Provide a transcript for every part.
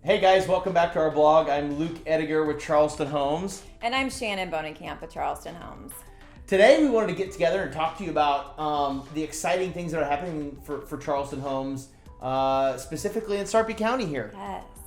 Hey guys, welcome back to our blog. I'm Luke Ediger with Charleston Homes. And I'm Shannon Bonenkamp with Charleston Homes. Today we wanted to get together and talk to you about the exciting things that are happening for Charleston Homes, specifically in Sarpy County here.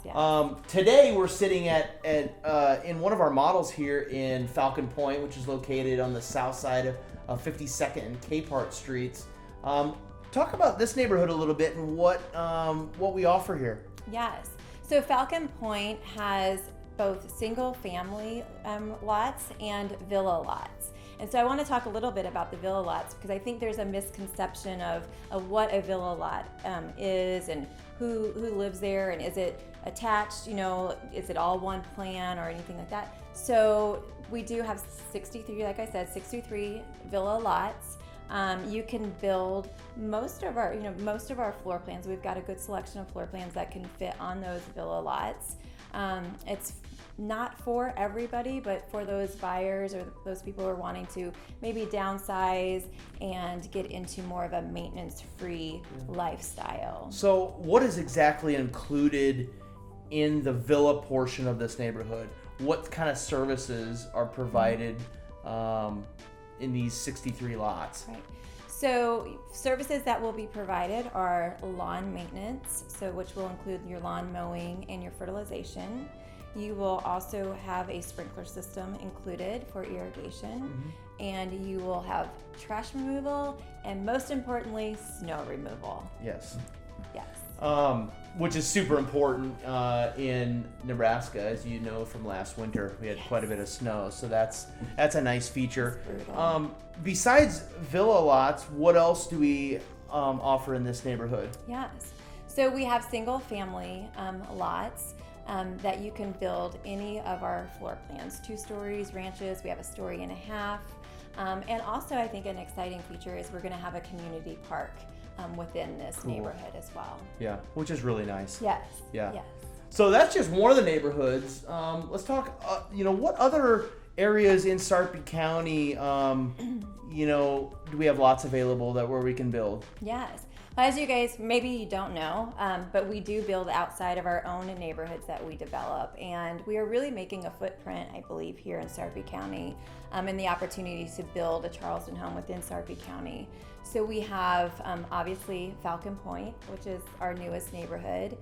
Yes. Today we're sitting in one of our models here in Falcon Point, which is located on the south side of 52nd and Capehart Streets. Talk about this neighborhood a little bit and what we offer here. Yes. So Falcon Point has both single family lots and villa lots. And so I want to talk a little bit about the villa lots because I think there's a misconception of what a villa lot is and who lives there and is it attached, is it all one plan or anything like that. So we do have 63, like I said, 63 villa lots. You can build most of our floor plans. We've got a good selection of floor plans that can fit on those villa lots. It's not for everybody, but for those buyers or those people who are wanting to maybe downsize and get into more of a maintenance-free lifestyle. So what is exactly included in the villa portion of this neighborhood? What kind of services are provided in these 63 lots? Right. So services that will be provided are lawn maintenance, which will include your lawn mowing and your fertilization. You will also have a sprinkler system included for irrigation, and you will have trash removal and most importantly, snow removal. Yes. Yes. Which is super important in Nebraska, as you know from last winter. We had quite a bit of snow, so that's a nice feature. Besides villa lots, what else do we offer in this neighborhood? Yes. So we have single family lots that you can build any of our floor plans. 2 stories, ranches, we have a story and a half. And also I think an exciting feature is we're going to have a community park within this neighborhood as well. Yeah, which is really nice. Yes. Yeah. Yes. So that's just one of the neighborhoods. Let's talk, what other areas in Sarpy County, do we have lots available where we can build? Yes. Well, as you guys, maybe you don't know, but we do build outside of our own neighborhoods that we develop. And we are really making a footprint, I believe, here in Sarpy County and the opportunity to build a Charleston home within Sarpy County. So we have, obviously, Falcon Point, which is our newest neighborhood.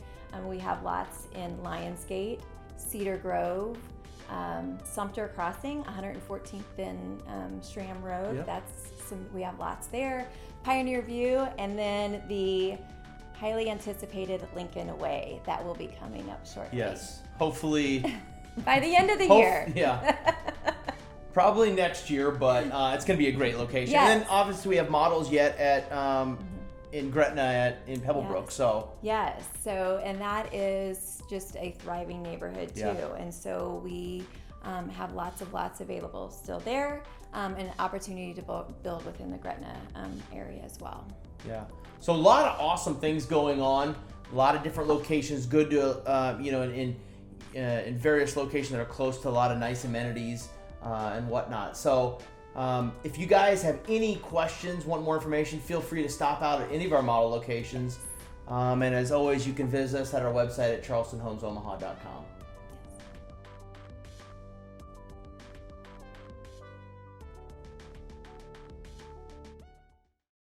We have lots in Lionsgate, Cedar Grove, Sumter Crossing, 114th and Stram Road. Yep. We have lots there. Pioneer View, and then the highly anticipated Lincoln Way that will be coming up shortly. Yes, hopefully by the end of the year. Yeah, probably next year, but it's going to be a great location. Yes. And then obviously we have models yet in Gretna in Pebblebrook. Yes. So yes, and that is just a thriving neighborhood too. Yeah. And so we have lots available still there. And an opportunity to build within the Gretna area as well. yeah, so a lot of awesome things going on. A lot of different locations. Good to in various locations that are close to a lot of nice amenities and whatnot. So if you guys have any questions, want more information, feel free to stop out at any of our model locations. And as always, you can visit us at our website at charlestonhomesomaha.com.